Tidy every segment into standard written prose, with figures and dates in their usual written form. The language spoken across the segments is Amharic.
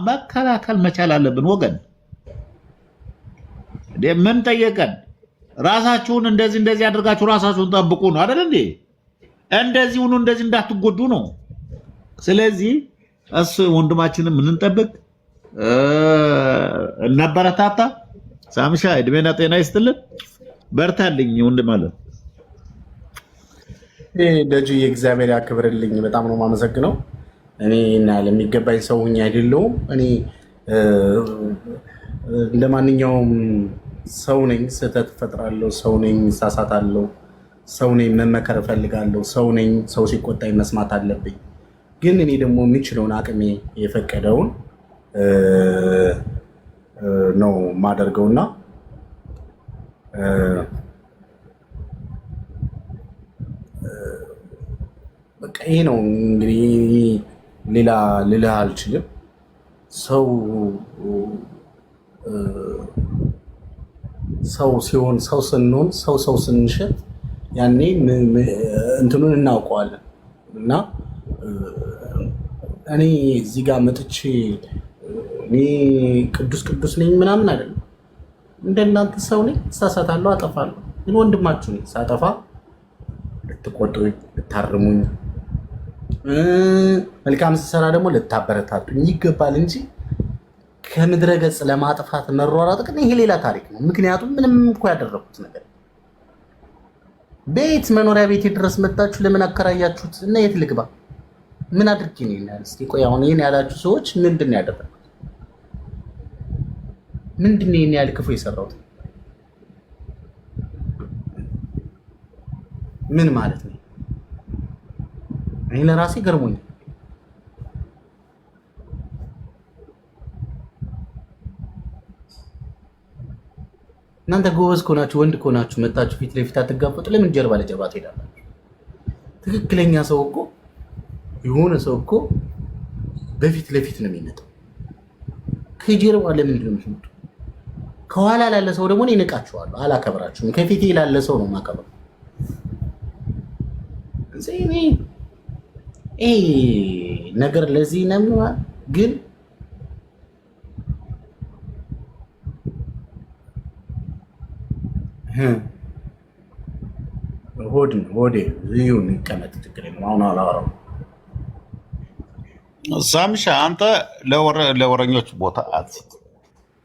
መከላከል መቻል አለብን ወገን። ምን ጠየቀን? ራሳችሁን እንደዚህ አድርጋችሁ ራሳችሁን ጠብቁ ነው አይደል እንዴ? እንደዚህ ሁኑ፣ እንደዚህ እንዳትጎዱ ነው። ስለዚህ እሱ ወንድማችንን ምን እንጠብቅ እናበረታታ። ሳምሻ እድሜና ጤና ይስጥልን፣ በርታልኝ ወንድም አለ። ደጁ የእግዚአብሔር ያክብርልኝ። በጣም ነው የማመሰግነው። እኔ እና ለሚገባኝ ሰው ሁኝ አይደለሁም። እኔ እንደማንኛውም ሰው ነኝ። ስህተት እፈጥራለሁ። ሰው ነኝ፣ እሳሳታለሁ። ሰው ነኝ፣ መመከር እፈልጋለሁ። ሰው ነኝ፣ ሰው ሲቆጣኝ መስማት አለብኝ። ግን እኔ ደግሞ የምችለውን አቅሜ የፈቀደውን ነው የማደርገውና በቃ ይሄ ነው እንግዲህ። ሌላ ልልህ አልችልም። ሰው ሲሆን ሰው ስንሆን ሰው ስንሸት ያኔ እንትኑን እናውቀዋለን። እና እኔ እዚህ ጋር መጥቼ እኔ ቅዱስ ነኝ ምናምን አይደለም። እንደናንተ ሰው ነኝ፣ እሳሳታለሁ፣ አጠፋለሁ። ግን ወንድማችሁ ነኝ። ሳጠፋ ልትቆጡኝ፣ ልታርሙኝ፣ መልካም ስሰራ ደግሞ ልታበረታቱኝ ይገባል እንጂ ከምድረ ገጽ ለማጥፋት መሯሯጥ ግን ይሄ ሌላ ታሪክ ነው። ምክንያቱም ምንም እኮ ያደረኩት ነገር ቤት መኖሪያ ቤት ድረስ መጣችሁ ለምን አከራያችሁት? እና የት ልግባ? ምን አድርጌ ነው ይላል? እስኪ ቆይ አሁን ይሄን ያላችሁ ሰዎች ምንድን ነው ያደረኩት? ምንድን ነው ይሄን ያህል ክፉ የሰራሁት? ምን ማለት ነው? እኔ ለራሴ ገርሞኛል። እናንተ ጎበዝ ከሆናችሁ ወንድ ከሆናችሁ መጣችሁ ፊት ለፊት አትጋፈጡ። ለምን ጀርባ ለጀርባ ትሄዳላችሁ? ትክክለኛ ሰው እኮ የሆነ ሰው እኮ በፊት ለፊት ነው የሚመጣው። ከጀርባ ለምንድን ነው የምትመጡት? ከኋላ ላለ ሰው ደግሞ እኔ እንቃችኋለሁ፣ አላከብራችሁም። ከፊቴ ላለ ሰው ነው የማከብረው። ይሄ ነገር ለዚህ ነው ግን ሆዴ ይሁን ይቀመጥ። ትክክል ነው። አሁን አላወራም። ሳምሻ አንተ ለወረኞች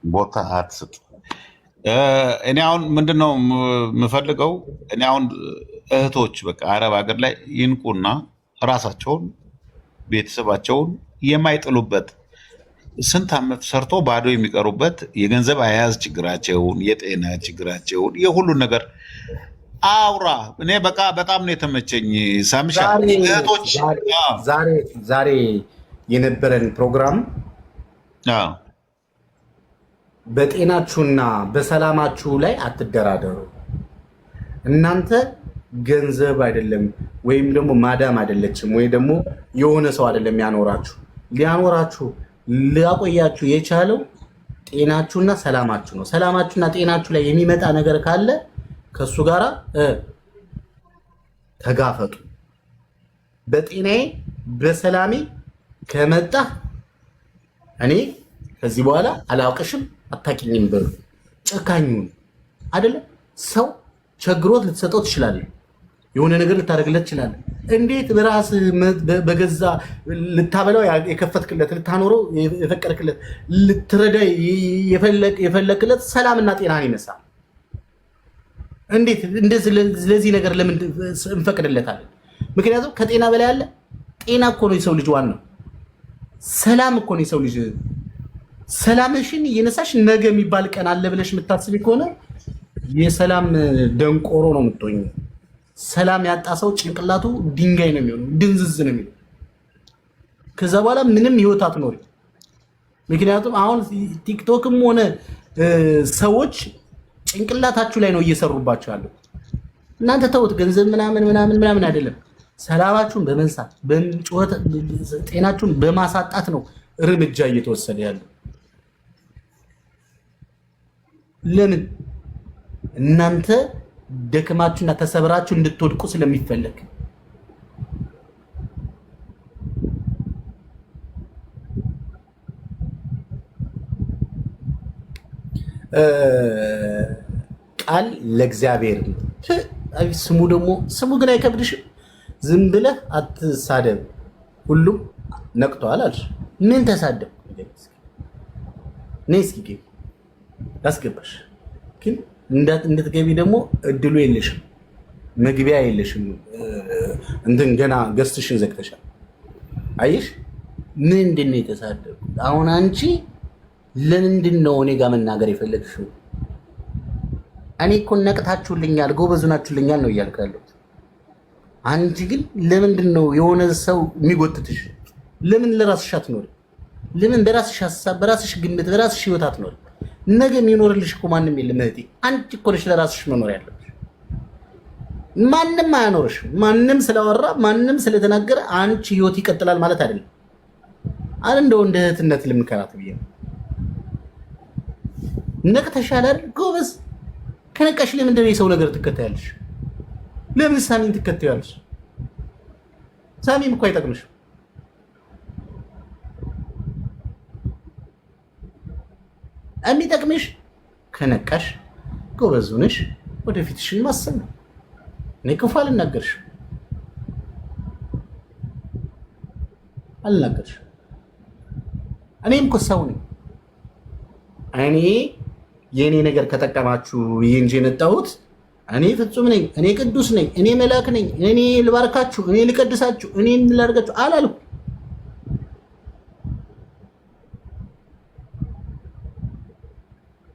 ቦታ አትስጥ። እኔ አሁን ምንድነው የምፈልገው? እኔ አሁን እህቶች በቃ አረብ ሀገር ላይ ይንቁና ራሳቸውን ቤተሰባቸውን የማይጥሉበት ስንት ዓመት ሰርቶ ባዶ የሚቀሩበት የገንዘብ አያያዝ ችግራቸውን፣ የጤና ችግራቸውን፣ የሁሉን ነገር አውራ። እኔ በቃ በጣም ነው የተመቸኝ ሳምሻ። እህቶች ዛሬ የነበረን ፕሮግራም በጤናችሁና በሰላማችሁ ላይ አትደራደሩ። እናንተ ገንዘብ አይደለም ወይም ደግሞ ማዳም አይደለችም ወይ ደግሞ የሆነ ሰው አይደለም ሊያኖራችሁ ሊያቆያችሁ የቻለው ጤናችሁና ሰላማችሁ ነው። ሰላማችሁና ጤናችሁ ላይ የሚመጣ ነገር ካለ ከሱ ጋር ተጋፈጡ። በጤናዬ በሰላሜ ከመጣ እኔ ከዚህ በኋላ አላውቅሽም አታውቂኝም በሉ። ጨካኙን አይደለም ሰው ቸግሮት ልትሰጠው ትችላለህ። የሆነ ነገር ልታደርግለት ትችላለህ። እንዴት በራስህ በገዛ ልታበላው የከፈትክለት ልታኖረው የፈቀድክለት ልትረዳ የፈለክለት ሰላምና ጤናን ይነሳል። እንዴት እንደዚህ ለዚህ ነገር ለምን እንፈቅድለታለን? ምክንያቱም ከጤና በላይ ያለ ጤና እኮ ነው የሰው ልጅ ዋናው። ሰላም እኮ ነው የሰው ልጅ። ሰላምሽን እየነሳሽ ነገ የሚባል ቀን አለ ብለሽ የምታስቢ ከሆነ የሰላም ደንቆሮ ነው የምትሆኝ። ሰላም ያጣ ሰው ጭንቅላቱ ድንጋይ ነው የሚሆነው፣ ድንዝዝ ነው የሚሆነው። ከዛ በኋላ ምንም ህይወት አትኖሪ። ምክንያቱም አሁን ቲክቶክም ሆነ ሰዎች ጭንቅላታችሁ ላይ ነው እየሰሩባችሁ ያለው። እናንተ ተውት፣ ገንዘብ ምናምን አይደለም። ሰላማችሁን በመንሳት በጩኸት ጤናችሁን በማሳጣት ነው እርምጃ እየተወሰደ ያለው። ለምን? እናንተ ደክማችሁና ተሰብራችሁ እንድትወድቁ ስለሚፈለግ። ቃል ለእግዚአብሔር ስሙ ደግሞ ስሙ ግን አይከብድሽም? ዝም ብለህ አትሳደብ። ሁሉም ነቅቷል አልሽ። ምን ተሳደብ? ነይ እስኪ ግቢ ላስገባሽ። ግን እንድትገቢ ደግሞ እድሉ የለሽም፣ መግቢያ የለሽም። እንትን ገና ገዝትሽን ዘግተሻል። አየሽ ምንድን ነው የተሳደብኩት? አሁን አንቺ ለምንድን ነው እኔ ጋር መናገር የፈለግሽው? እኔ እኮ ነቅታችሁልኛል፣ ጎበዝ ናችሁልኛል ነው እያልኩ ያለሁት። አንቺ ግን ለምንድን ነው የሆነ ሰው የሚጎትትሽ? ለምን ለራስሽ አትኖሪ? ለምን በራስሽ ሀሳብ፣ በራስሽ ግምት፣ በራስሽ ህይወት አትኖሪ? ነገ የሚኖርልሽ እኮ ማንም የለም እህቴ። አንቺ እኮ ነሽ ለራስሽ መኖር ያለብሽ። ማንም አያኖርሽም። ማንም ስለወራ ማንም ስለተናገረ አንቺ ህይወት ይቀጥላል ማለት አይደለም። እንደው እንደ እህትነት ልምከራት ብዬ ነው። ነቅተሻል አይደል? ጎበዝ። ከነቃሽ ለምንድን ነው የሰው ነገር ትከታያለሽ? ለምን ሳሚን ትከታያለሽ? ሳሚም እኮ አይጠቅምሽም። የሚጠቅምሽ ከነቃሽ ጎበዝ ሆነሽ ወደፊትሽን ማሰብ ነው። እኔ ክፉ አልናገርሽም። እኔም እኮ ሰው ነኝ። እኔ የእኔ ነገር ከጠቀማችሁ ይህ እንጂ የመጣሁት እኔ ፍጹም ነኝ፣ እኔ ቅዱስ ነኝ፣ እኔ መልአክ ነኝ፣ እኔ ልባርካችሁ፣ እኔ ልቀድሳችሁ፣ እኔ ላድርጋችሁ አላልኩ።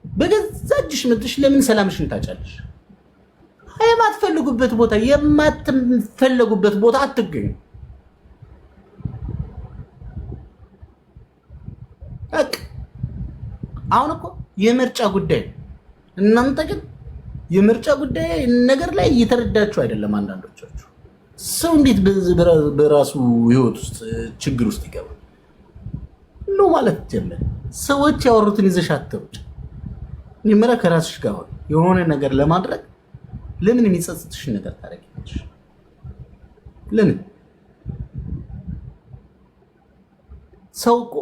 በገዛ እጅሽ መጥተሽ ለምን ሰላምሽን ታጫለሽ? የማትፈልጉበት ቦታ የማትፈለጉበት ቦታ አትገኙ። አሁን እኮ የምርጫ ጉዳይ እናንተ ግን የምርጫ ጉዳይ ነገር ላይ እየተረዳችሁ አይደለም። አንዳንዶቻችሁ ሰው እንዴት በራሱ ህይወት ውስጥ ችግር ውስጥ ይገባል ነው ማለት ጀመረ። ሰዎች ያወሩትን ይዘሽ አትሩጭ። መጀመሪያ ከራስሽ ጋር የሆነ ነገር ለማድረግ ለምን የሚጸጽትሽ ነገር ታደርጊያለሽ? ለምን ሰው እኮ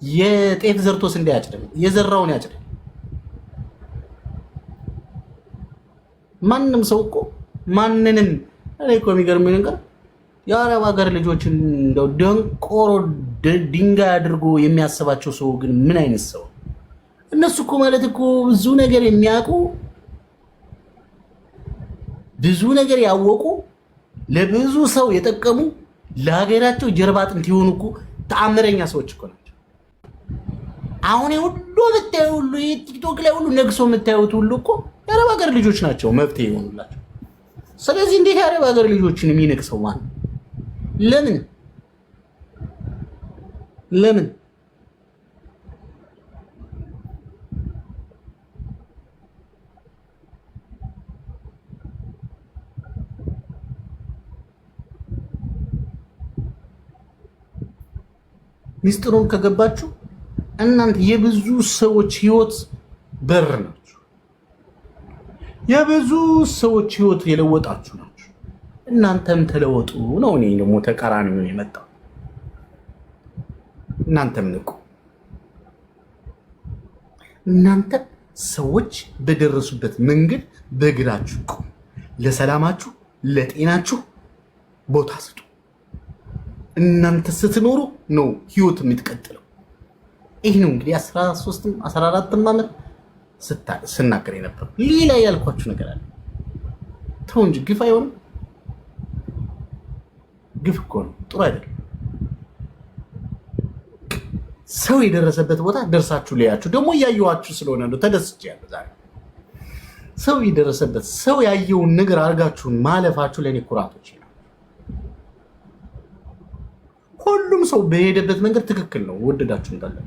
የጤፍ ዘርቶስ እንዳያጭድ የዘራውን ያጭድ። ማንም ሰው እኮ ማንንም እኔ እኮ የሚገርመኝ ነገር የአረብ ሀገር ልጆችን እንደው ደንቆሮ ድንጋይ አድርጎ የሚያስባቸው ሰው ግን ምን አይነት ሰው? እነሱ እኮ ማለት እኮ ብዙ ነገር የሚያውቁ ብዙ ነገር ያወቁ ለብዙ ሰው የጠቀሙ ለሀገራቸው ጀርባ አጥንት የሆኑ እኮ ተአምረኛ ሰዎች እኮ ናቸው። አሁን ሁሉ የምታዩት ሁሉ ቲክቶክ ላይ ሁሉ ነግሶ የምታዩት ሁሉ እኮ የአረብ ሀገር ልጆች ናቸው መፍትሄ ይሆኑላቸው። ስለዚህ እንዴት የአረብ ሀገር ልጆችን የሚነቅሰው ማን? ለምን ሚስጥሩን ከገባችሁ እናንተ የብዙ ሰዎች ህይወት በር ናችሁ። የብዙ ሰዎች ህይወት የለወጣችሁ ናችሁ። እናንተም ተለወጡ ነው። እኔ ደግሞ ተቃራኒ ነው የመጣው። እናንተም ንቁ። እናንተ ሰዎች በደረሱበት መንገድ በእግራችሁ ቁሙ። ለሰላማችሁ፣ ለጤናችሁ ቦታ ስጡ። እናንተ ስትኖሩ ነው ህይወት የምትቀጥለው። ይህ ነው እንግዲህ 13ም 14ም ዓመት ስናገር የነበረው። ሌላ ያልኳችሁ ነገር አለ። ተው እንጂ ግፍ አይሆንም። ግፍ እኮ ነው፣ ጥሩ አይደለም። ሰው የደረሰበት ቦታ ደርሳችሁ ሊያችሁ ደግሞ እያየኋችሁ ስለሆነ ነው ተደስቻለሁ ዛሬ። ሰው የደረሰበት ሰው ያየውን ነገር አድርጋችሁን ማለፋችሁ ለእኔ ኩራቶች ነው። ሁሉም ሰው በሄደበት መንገድ ትክክል ነው። ወደዳችሁ እንዳለ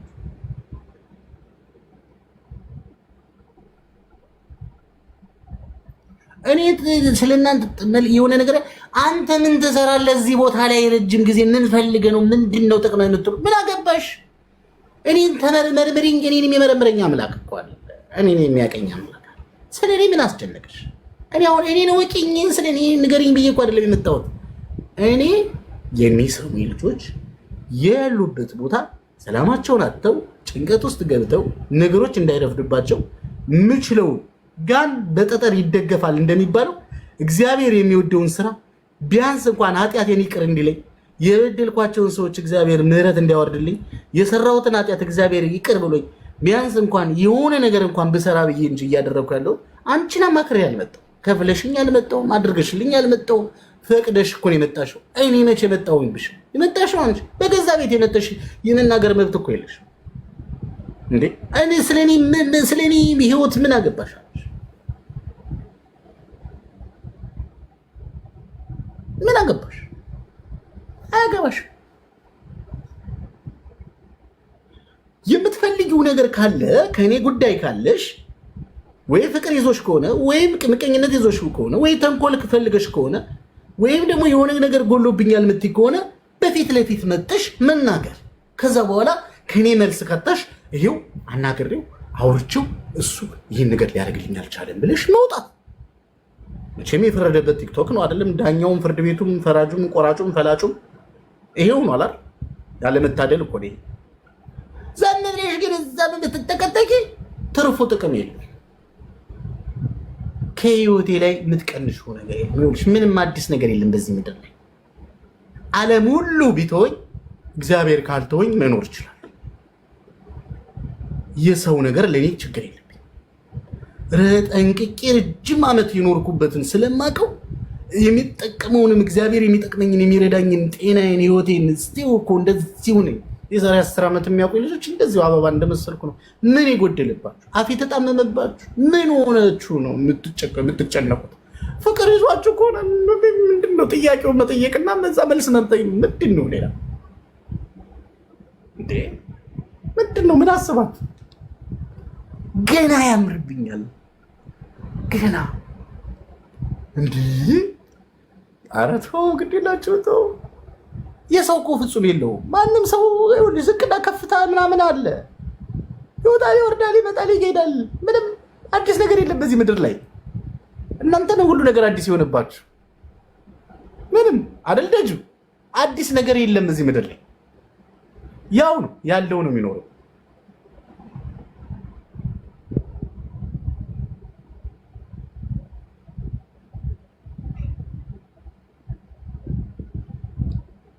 እኔ ስለናንተ የሆነ ነገር አንተ ምን ትሰራለህ እዚህ ቦታ ላይ ረጅም ጊዜ ምን ፈልገህ ነው? ምንድነው ጥቅም የምትሉ? ምን አገባሽ? እኔን ተመርመሪኝ። እኔን የሚመረምረኝ አምላክ እኮ አለ። እኔን የሚያቀኝ አምላክ አለ። ስለኔ ምን አስጨነቀሽ? እኔ አሁን እኔን ወቂኝ ስለኔ ንገሪኝ ብዬ እኮ አይደለም የመጣሁት። እኔ የሚሰሙ ልጆች ያሉበት ቦታ ሰላማቸውን አጥተው ጭንቀት ውስጥ ገብተው ነገሮች እንዳይረፍድባቸው ምችለው ጋን በጠጠር ይደገፋል እንደሚባለው እግዚአብሔር የሚወደውን ስራ ቢያንስ እንኳን ኃጢአቴን ይቅር እንዲለኝ የበደልኳቸውን ሰዎች እግዚአብሔር ምህረት እንዲያወርድልኝ የሰራሁትን ኃጢአት እግዚአብሔር ይቅር ብሎኝ ቢያንስ እንኳን የሆነ ነገር እንኳን ብሰራ ብዬ እንጂ እያደረግኩ ያለው አንቺን አማክሬ ያልመጣው ከፍለሽኝ ያልመጣው አድርገሽልኝ ያልመጣው ፈቅደሽ እኮ ነው የመጣሽው። እኔ መቼ መጣሁኝ ብሽ የመጣሽው አንቺ በገዛ ቤት የመጣሽ የመናገር መብት እኮ የለሽ እንዴ። እኔ ስለኔ ህይወት ምን አገባሽ? ምን አገባሽ? አያገባሽ። የምትፈልጊው ነገር ካለ ከእኔ ጉዳይ ካለሽ ወይ ፍቅር ይዞሽ ከሆነ ወይም ምቀኝነት ይዞሽ ከሆነ ወይ ተንኮል ፈልገሽ ከሆነ ወይም ደግሞ የሆነ ነገር ጎሎብኛል የምትይ ከሆነ በፊት ለፊት መጥተሽ መናገር። ከዛ በኋላ ከኔ መልስ ካጣሽ ይሄው አናግሬው አውርቼው እሱ ይህን ነገር ሊያደርግልኝ አልቻለም ብለሽ መውጣት። መቼም የፈረደበት ቲክቶክ ነው አይደለም? ዳኛውም ፍርድ ቤቱም ፈራጁም ቆራጩም ፈላጩም ይሄው ነው አላል። ያለመታደል እኮ ነው። ዘመድሽ ግን እዛም እንድትጠቀጠቂ ትርፉ ጥቅም የለም። ከህይወቴ ላይ የምትቀንሽው ነገር የለም። ምንም አዲስ ነገር የለም በዚህ ምድር ላይ። ዓለም ሁሉ ቢተወኝ እግዚአብሔር ካልተወኝ መኖር ይችላል። የሰው ነገር ለኔ ችግር የለብኝ። ጠንቅቄ ረጅም ዓመት የኖርኩበትን ስለማቀው የሚጠቀመውንም እግዚአብሔር የሚጠቅመኝን የሚረዳኝን ጤናዬን ህይወቴን እስቲው እኮ እንደዚሁ ነኝ። የዛሬ 10 ዓመት የሚያውቁኝ ልጆች እንደዚሁ አበባ እንደመሰልኩ ነው። ምን ይጎደልባችሁ? አፍ የተጣመመባችሁ ምን ሆነችሁ ነው የምትጨነቁት? ፍቅር ይዟችሁ ከሆነ ምንድን ነው ጥያቄውን መጠየቅና መዛ መልስ መምጠኝ ምንድን ነው? ሌላ እንዴ ምንድን ነው? ምን አስባችሁ? ገና ያምርብኛል ገና እንዲህ ኧረ ተው ግድ የላችሁ ተው። የሰው እኮ ፍጹም የለውም። ማንም ሰው ዝቅና ከፍታ ምናምን አለ። ይወጣል፣ ይወርዳል፣ ይመጣል፣ ይሄዳል። ምንም አዲስ ነገር የለም በዚህ ምድር ላይ። እናንተ ነው ሁሉ ነገር አዲስ የሆነባችሁ። ምንም አይደል ደጁ አዲስ ነገር የለም በዚህ ምድር ላይ። ያው ነው ያለው ነው የሚኖረው።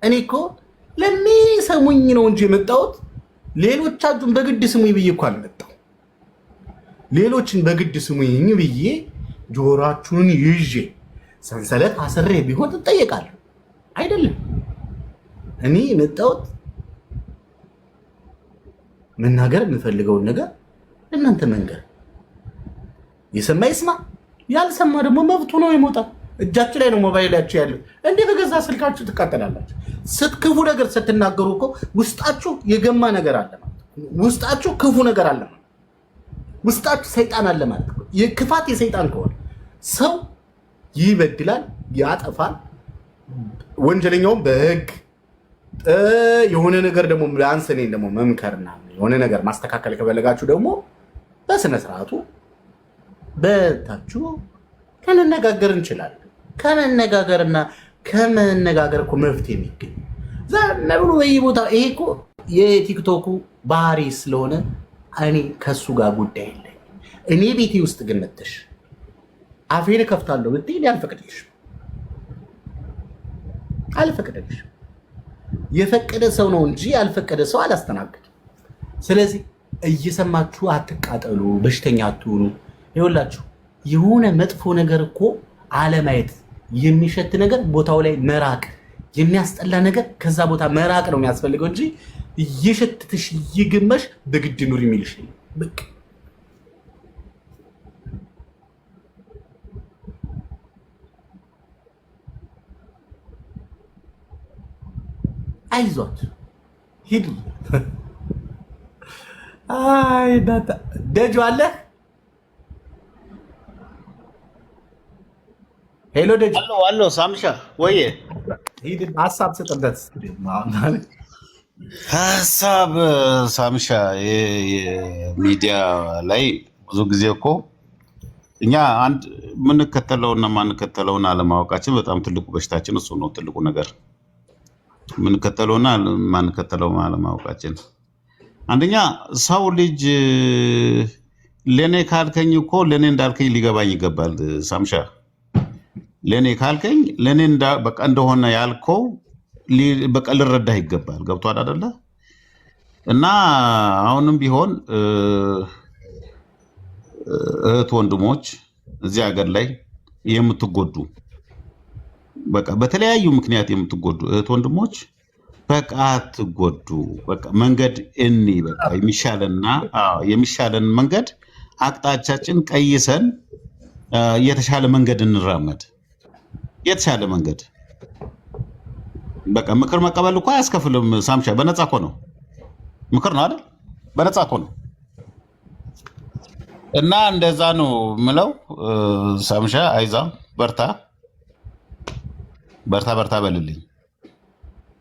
እኔ እኮ ለሚሰሙኝ ነው እንጂ የመጣሁት ሌሎቻችሁን በግድ ስሙኝ ብዬ እኮ አልመጣሁ። ሌሎችን በግድ ስሙኝ ብዬ ጆሮአችሁን ይዤ ሰንሰለት አስሬ ቢሆን ትጠየቃለሁ አይደለም። እኔ የመጣሁት መናገር የምፈልገውን ነገር እናንተ መንገር። የሰማ ይስማ፣ ያልሰማ ደግሞ መብቱ ነው የመውጣት። እጃችሁ ላይ ነው ሞባይላችሁ ያለው። እንዴ በገዛ ስልካችሁ ትቃጠላላችሁ። ስትክፉ ነገር ስትናገሩ እኮ ውስጣችሁ የገማ ነገር አለ ማለት ነው። ውስጣችሁ ክፉ ነገር አለ ማለት ነው። ውስጣችሁ ሰይጣን አለ ማለት ነው። የክፋት የሰይጣን ከሆነ ሰው ይበድላል፣ ያጠፋል። ወንጀለኛውም በህግ የሆነ ነገር ደግሞ ቢያንስኔን ደግሞ መምከርና የሆነ ነገር ማስተካከል ከፈለጋችሁ ደግሞ በስነ ስርዓቱ በታችሁ ከመነጋገር እንችላለን። ከመነጋገርና ከመነጋገር እኮ መፍትሄ የሚገኝ ዛሬ ብሎ በየቦታው ይሄ እኮ የቲክቶኩ ባህሪ ስለሆነ እኔ ከሱ ጋር ጉዳይ የለኝ። እኔ ቤቴ ውስጥ ግን መተሽ አፌን ከፍታለሁ ብትይ አልፈቅድልሽም። የፈቀደ ሰው ነው እንጂ ያልፈቀደ ሰው አላስተናግድም። ስለዚህ እየሰማችሁ አትቃጠሉ፣ በሽተኛ አትሁኑ። ይኸውላችሁ የሆነ መጥፎ ነገር እኮ አለማየት፣ የሚሸት ነገር ቦታው ላይ መራቅ፣ የሚያስጠላ ነገር ከዛ ቦታ መራቅ ነው የሚያስፈልገው እንጂ እየሸትትሽ እየገመሽ በግድ ኑር የሚልሽ በቃ አይዟት ሂድ። አይ ዳታ ደጁ አለ። ሄሎ ደጁ አሎ ሳምሻ ወይ ሂድ ሀሳብ ስጥበት። ሀሳብ ሳምሻ የሚዲያ ላይ ብዙ ጊዜ እኮ እኛ አንድ የምንከተለውና ማንከተለውን አለማወቃችን በጣም ትልቁ በሽታችን እሱ ነው። ትልቁ ነገር የምንከተለውና ማንከተለው አለማወቃችን። አንደኛ ሰው ልጅ ለኔ ካልከኝ እኮ ለኔ እንዳልከኝ ሊገባኝ ይገባል። ሳምሻ ለኔ ካልከኝ ለኔ በቃ እንደሆነ ያልከው በቃ ልረዳህ ይገባል። ገብቷል አይደለ? እና አሁንም ቢሆን እህት ወንድሞች እዚህ ሀገር ላይ የምትጎዱ በቃ በተለያዩ ምክንያት የምትጎዱ እህት ወንድሞች በቃ አትጎዱ። በቃ መንገድ በቃ የሚሻለን መንገድ አቅጣጫችን ቀይሰን የተሻለ መንገድ እንራመድ። የተሻለ መንገድ በቃ ምክር መቀበል እኮ አያስከፍልም። ሳምሻ በነፃ እኮ ነው። ምክር ነው አይደል? በነፃ እኮ ነው። እና እንደዛ ነው ምለው። ሳምሻ አይዛ በርታ በልልኝ።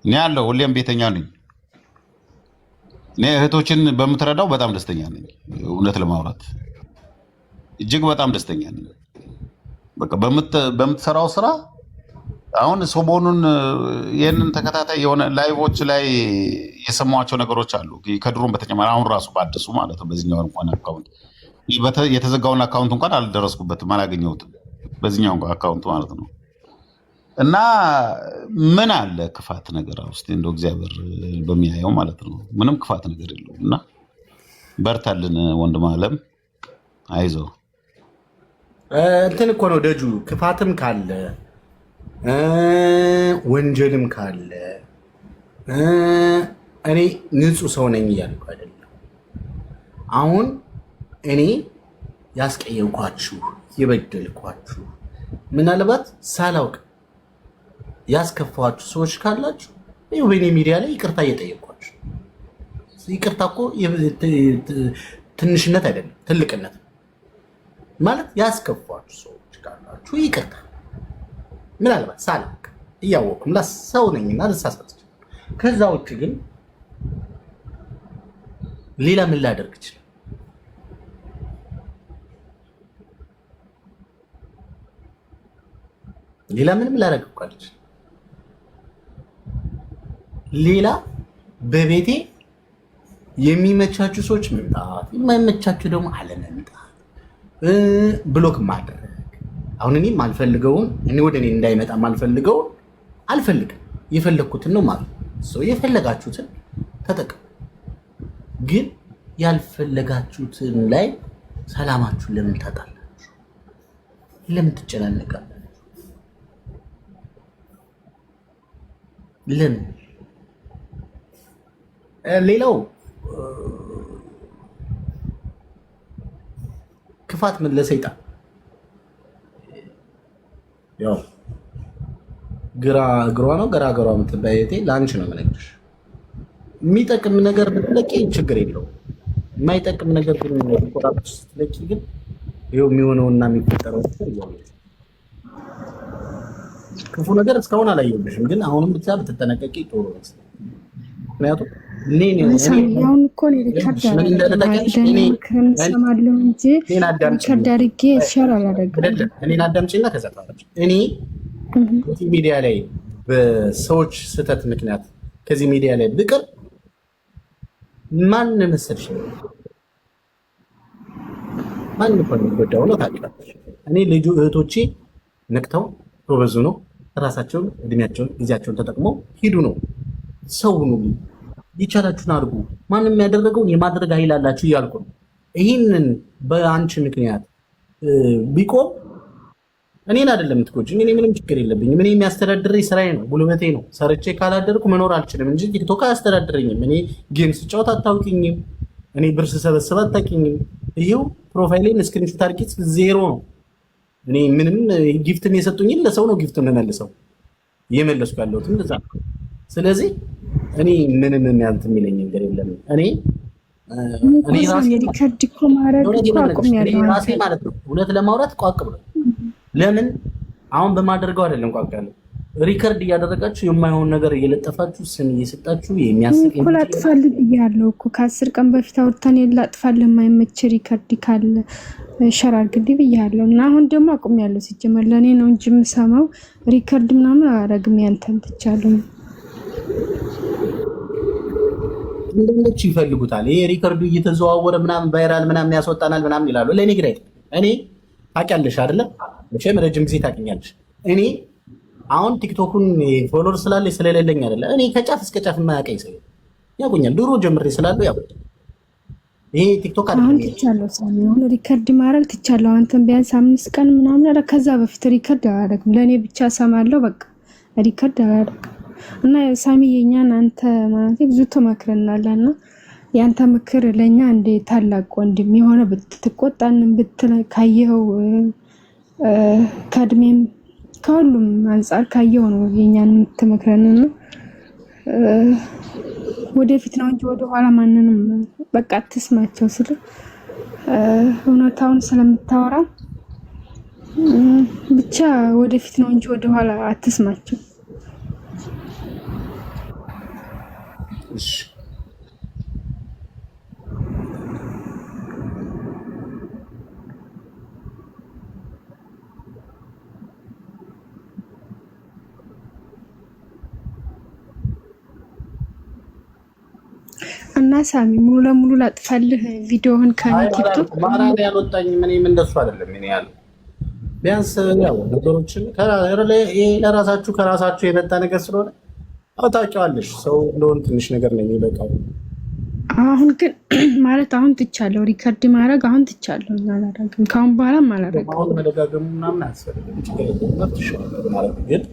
እኔ ያለው ሁሌም ቤተኛ ነኝ። እኔ እህቶችን በምትረዳው በጣም ደስተኛ ነኝ። እውነት ለማውራት እጅግ በጣም ደስተኛ ነኝ። በቃ በምትሰራው ስራ አሁን ሰሞኑን ይህንን ተከታታይ የሆነ ላይቮች ላይ የሰማኋቸው ነገሮች አሉ። ከድሮም በተጨማሪ አሁን ራሱ በአዲሱ ማለት ነው በዚህኛው እንኳን አካውንት የተዘጋውን አካውንት እንኳን አልደረስኩበትም፣ አላገኘሁትም በዚህኛው አካውንት ማለት ነው። እና ምን አለ ክፋት ነገር ውስጥ እንደው እግዚአብሔር በሚያየው ማለት ነው ምንም ክፋት ነገር የለውም። እና በርታልን ወንድም አለም አይዞ። እንትን እኮ ነው ደጁ ክፋትም ካለ ወንጀልም ካለ እኔ ንጹህ ሰው ነኝ እያልኩ አይደለም። አሁን እኔ ያስቀየምኳችሁ የበደልኳችሁ ምናልባት ሳላውቅ ያስከፋችሁ ሰዎች ካላችሁ ይኸው በእኔ ሚዲያ ላይ ይቅርታ እየጠየቅኳችሁ። ይቅርታ እኮ ትንሽነት አይደለም ትልቅነት ማለት። ያስከፋችሁ ሰዎች ካላችሁ ይቅርታ፣ ምናልባት ሳላውቅ እያወቅኩም ሰው ነኝና ልሳሳት። ከዛ ውጭ ግን ሌላ ምን ላደርግ ይችላል? ሌላ ምንም ላደርግ እኮ አልችልም። ሌላ በቤቴ የሚመቻችሁ ሰዎች መምጣት፣ የማይመቻችሁ ደግሞ አለመምጣት፣ ብሎክ ማድረግ። አሁን እኔ ማልፈልገውን ወደ እኔ እንዳይመጣ ማልፈልገውን አልፈልግም። የፈለግኩትን ነው ማለት ነው። የፈለጋችሁትን ተጠቀሙ። ግን ያልፈለጋችሁትን ላይ ሰላማችሁን ለምን ታጣላችሁ? ለምን ትጨናነቃላችሁ? ለምን? ሌላው ክፋት ምን ለሰይጣን ያው ግራ ነው ገራገሯ የምትባይቴ ለአንቺ ነው የምነግርሽ። የሚጠቅም ነገር ብትለቂ ችግር የለውም። የማይጠቅም ነገር ግን ቆራጥ ስትለቂ ግን ይኸው የሚሆነውና የሚፈጠረው ክፉ ነገር እስካሁን አላየሁብሽም፣ ግን አሁንም ብቻ ብትጠነቀቂ ጥሩ ነው። ምክንያቱም አሁን እኮ ሪካርድ ሰማለሁ እንጂ ሪካርድ አድርጌ ሸር አላደርግም። እኔን አዳምጪና ከዛ እኔ ሚዲያ ላይ በሰዎች ስህተት ምክንያት ከዚህ ሚዲያ ላይ ብቅር ማን መሰልሽ? ማን ነው የሚጎዳው ነው ታውቂያለሽ። እኔ ልጁ እህቶቼ ነቅተው ጎበዙ ነው ራሳቸውን እድሜያቸውን ጊዜያቸውን ተጠቅመው ሂዱ ነው ሰው ነው ይቻላችሁን አድርጉ። ማንም ያደረገውን የማድረግ ኃይል አላችሁ እያልኩ ነው። ይህንን በአንቺ ምክንያት ቢቆም እኔን አይደለም የምትጎጂኝ። እኔ ምንም ችግር የለብኝም። እኔ የሚያስተዳድረኝ ስራዬ ነው፣ ጉልበቴ ነው። ሰርቼ ካላደርኩ መኖር አልችልም እንጂ ቲክቶክ አያስተዳድረኝም። እኔ ጌም ስጫወት አታውቂኝም። እኔ ብር ስሰበስብ አታውቂኝም። ይሄው ፕሮፋይሌን ስክሪንሾት አድርጌ ዜሮ ነው። እኔ ምንም ጊፍትም የሰጡኝን ለሰው ነው ጊፍት የምመልሰው፣ እየመለስኩ ያለሁትም እንደዛ ነው። ስለዚህ እኔ ምንም የሚያንት የሚለኝ ነገር የለም። እኔ ሪከርድ እኮ ማድረግ ራሴ ማለት ነው እውነት ለማውራት ቋቅ ብሎ ለምን አሁን በማደርገው አይደለም ቋቅ ያለው ሪከርድ እያደረጋችሁ የማይሆን ነገር እየለጠፋችሁ ስም እየሰጣችሁ የሚያስቅ እኮ ላጥፋልህ ብያለሁ እኮ ከ10 ቀን በፊት አውርተን ላጥፋልህ የማይመች ሪከርድ ካለ ሸር አድርግልኝ ብያለሁ። እና አሁን ደግሞ አቁሜያለሁ። ሲጀመር ለእኔ ነው እንጂ የምሰማው ሪከርድ ምናምን አላረግም። ያንተን ትቻለሁ። እንደነች ይፈልጉታል። ይሄ ሪከርዱ እየተዘዋወረ ምናምን ቫይራል ምናምን ያስወጣናል ምናምን ይላሉ። ለኔ ግራ እኔ ታውቂያለሽ አይደለም መቼም ረጅም ጊዜ ታውቂኛለሽ። እኔ አሁን ቲክቶኩን ፎሎወር ስላለኝ ስለሌለኝ አይደለ እኔ ከጫፍ እስከ ጫፍ የማያውቀኝ ሰው ያውቁኛል። ድሮ ጀምሬ ስላለው ያውቁኛል። ይሄ ቲክቶክ አሁን ትቻለሁ ሳሚ አሁን ሪከርድ ማድረግ ትቻለሁ። አንተም ቢያንስ 5 ቀን ምናምን አለ ከዛ በፊት ሪከርድ አላደረግም። ለኔ ብቻ ሰማለሁ በቃ ሪከርድ አላደረግም። እና ሳሚ የኛን አንተ ማለት ብዙ ተመክረናልና ያንተ ምክር ለኛ እንደ ታላቅ ወንድም የሆነ ብትቆጣን ካየኸው ከእድሜም ከሁሉም አንፃር ካየኸው ነው የኛን የምትመክረንና ወደፊት ነው እንጂ ወደ ኋላ ማንንም በቃ አትስማቸው ስለ እውነታውን ስለምታወራ ብቻ ወደፊት ነው እንጂ ወደ ኋላ አትስማቸው። እሺ እና ሳሚ ሙሉ ለሙሉ ላጥፋልህ ቪዲዮውን ከቲክቶክ ማራን ያልወጣኝ ምንም እንደሱ አይደለም። እኔ ያለው ቢያንስ ያው ነገሮችን ለራሳችሁ ከራሳችሁ የመጣ ነገር ስለሆነ ታውቂዋለሽ። ሰው እንደሆነ ትንሽ ነገር ነው የሚበቃው። አሁን ግን ማለት አሁን ትቻለሁ ሪከርድ ማድረግ አሁን ትቻለሁ እና አላደርግም ካሁን በኋላም አላደርግም። አሁን መደጋገሙ ምናምን አያስፈልግም። ችግር የለም ማለት ግን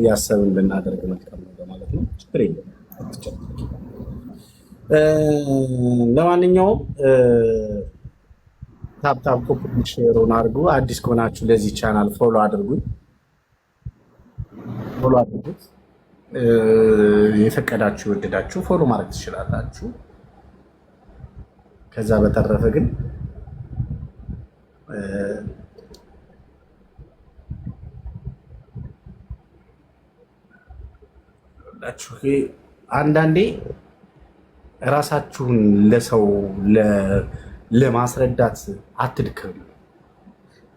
ያሰብን ብናደርግ መልካም ነው ማለት ነው። ችግር የለም። ለማንኛውም ታፕታፕ ኮፒ ሼሩን አድርጉ። አዲስ ከሆናችሁ ለዚህ ቻናል ፎሎ አድርጉኝ፣ ፎሎ አድርጉት። የፈቀዳችሁ የወደዳችሁ ፎሎ ማድረግ ትችላላችሁ። ከዛ በተረፈ ግን አንዳንዴ ራሳችሁን ለሰው ለማስረዳት አትድከሙ።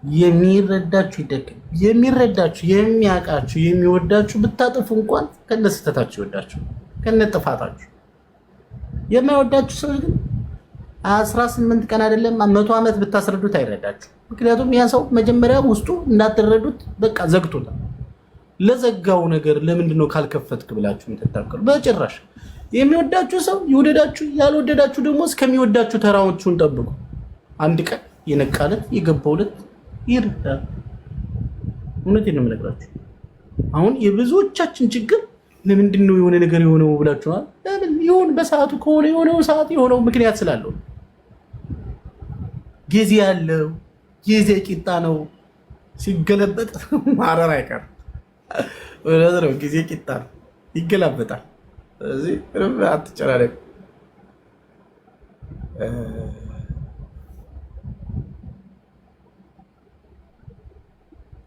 የሚረዳችሁ ይደከም፣ የሚረዳችሁ የሚያውቃችሁ የሚወዳችሁ ብታጠፉ እንኳን ከነስተታችሁ ይወዳችሁ ከነጥፋታችሁ። የማይወዳችሁ ሰው ግን 18 ቀን አይደለም 100 ዓመት ብታስረዱት አይረዳችሁ። ምክንያቱም ያ ሰው መጀመሪያ ውስጡ እንዳትረዱት በቃ ዘግቶታል። ለዘጋው ነገር ለምንድነው ካልከፈትክ ብላችሁ የምትታከሉ? በጭራሽ። የሚወዳችሁ ሰው ይወደዳችሁ፣ ያልወደዳችሁ ደግሞ እስከሚወዳችሁ ተራዎቹን ጠብቁ። አንድ ቀን የነቃለት የገባውለት ይርዳል። እውነቴን ነው የምነግራችሁ። አሁን የብዙዎቻችን ችግር ለምንድነው የሆነ ነገር የሆነው ብላችኋል። ለምን ይሁን በሰዓቱ ከሆነ የሆነው ሰዓት የሆነው ምክንያት ስላለው ጊዜ ያለው ጊዜ ቂጣ ነው። ሲገለበጥ ማረር አይቀርም። እውነት ነው። ጊዜ ቂጣ ነው፣ ይገላበጣል። ስለዚህ አትጨናነቁ።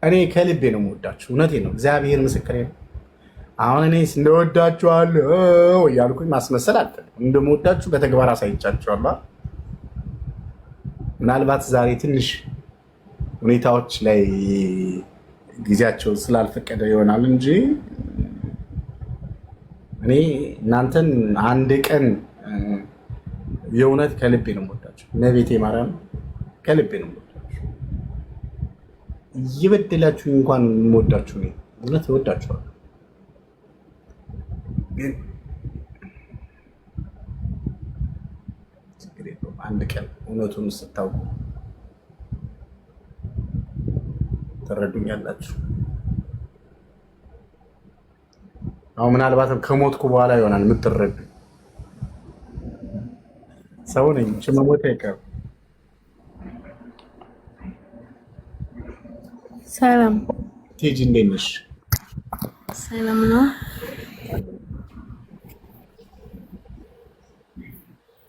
እኔ ከልቤ ነው የምወዳችሁ። እውነቴን ነው። እግዚአብሔር ምስክሬ ነው። አሁን እኔ እንደወዳችኋለሁ እያልኩኝ ማስመሰል አልፈልግም። እንደምወዳችሁ በተግባር አሳይቻችኋለሁ። ምናልባት ዛሬ ትንሽ ሁኔታዎች ላይ ጊዜያቸው ስላልፈቀደ ይሆናል እንጂ እኔ እናንተን አንድ ቀን የእውነት ከልቤ ነው የምወዳችሁ። እመቤቴ ማርያም ከልቤ ነው የምወዳችሁ። እየበደላችሁ እንኳን የምወዳችሁ እኔ እውነት እወዳችኋለሁ። ግን ችግር የለውም። አንድ ቀን እውነቱን ስታውቁ ትረዱኛላችሁ። አሁን ምናልባትም ከሞትኩ በኋላ ይሆናል የምትረዱ። ሰው ነኝ፣ መሞት አይቀርም። ሰላም ቲጂ፣ እንዴት ነሽ? ሰላም ነው።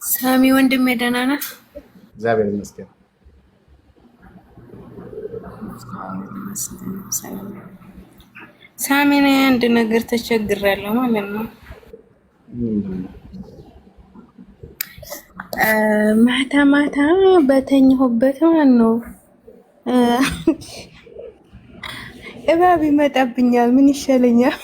ሳሚ ወንድሜ ደህና ነህ? እግዚአብሔር ይመስገን። ሳሚ ነኝ። አንድ ነገር ተቸግሬያለሁ ማለት ነው። ማታ ማታ በተኛሁበት ማለት ነው እባብ ይመጣብኛል። ምን ይሻለኛል?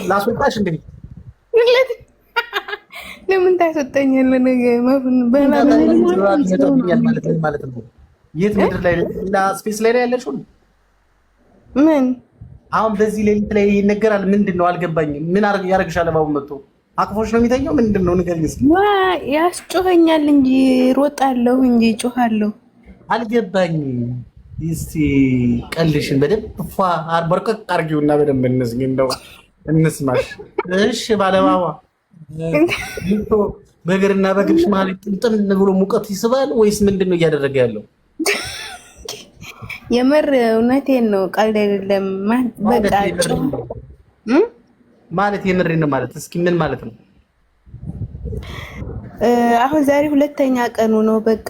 ላስወጣሽ እንዴ? ለምን ታስወጣኛለህ? ነገ ማለት ነው። የት ምድር ላይ ሌላ ስፔስ ላይ ያለችው? ምን አሁን በዚህ ሌሊት ላይ ይነገራል? ምንድን ነው አልገባኝም። ምን ያደርግሻል? እባቡ መጥቶ አቅፎሽ ነው የሚተኛው? ምንድን ነው ንገሪኝ እስኪ። ያስጮኸኛል እንጂ ሮጣለሁ እንጂ ጮኻለሁ። አልገባኝም። እስቲ ቀልሽን በደንብ ፏ በርቀቅ አድርጊውና በደንብ እንስኝ፣ እንደው እንስማሽ። እሺ ባለባባ በእግርና በእግርሽ መሀል ጥምጥም ብሎ ሙቀት ይስባል ወይስ ምንድን ነው እያደረገ ያለው? የምር እውነቴን ነው፣ ቀልድ አይደለም። በቃ ማለት የምሬን ነው ማለት። እስኪ ምን ማለት ነው? አሁን ዛሬ ሁለተኛ ቀኑ ነው። በቃ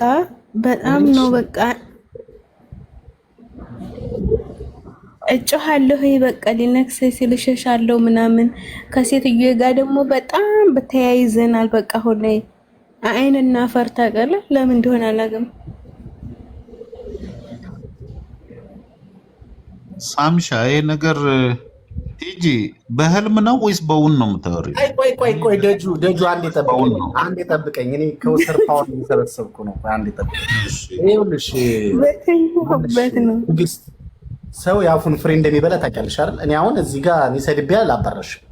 በጣም ነው በቃ እጮሃለሁ። በቃ ሊነክሰኝ ሲል እሸሻለሁ ምናምን። ከሴትዮ ጋር ደግሞ በጣም በተያይዘናል። በቃ ሆነ አይንና ፈርታ ቀለ ለምን እንደሆነ አላውቅም። ሳምሻ ይሄ ነገር ሂጂ በህልም ነው ወይስ በውን ነው የምታወሪው? ቆይ ደጁ አንዴ ጠብቀኝ። እኔ ከውስር ፓወር እየሰበሰብኩ ነው። አንዴ ጠብቀኝ። ይኸውልሽ በተኝበት ነው ሰው የአፉን ፍሬ እንደሚበላ ታውቂያለሽ አይደል? እኔ አሁን እዚህ ጋር እኔ ሰድቤ አላባረሽም።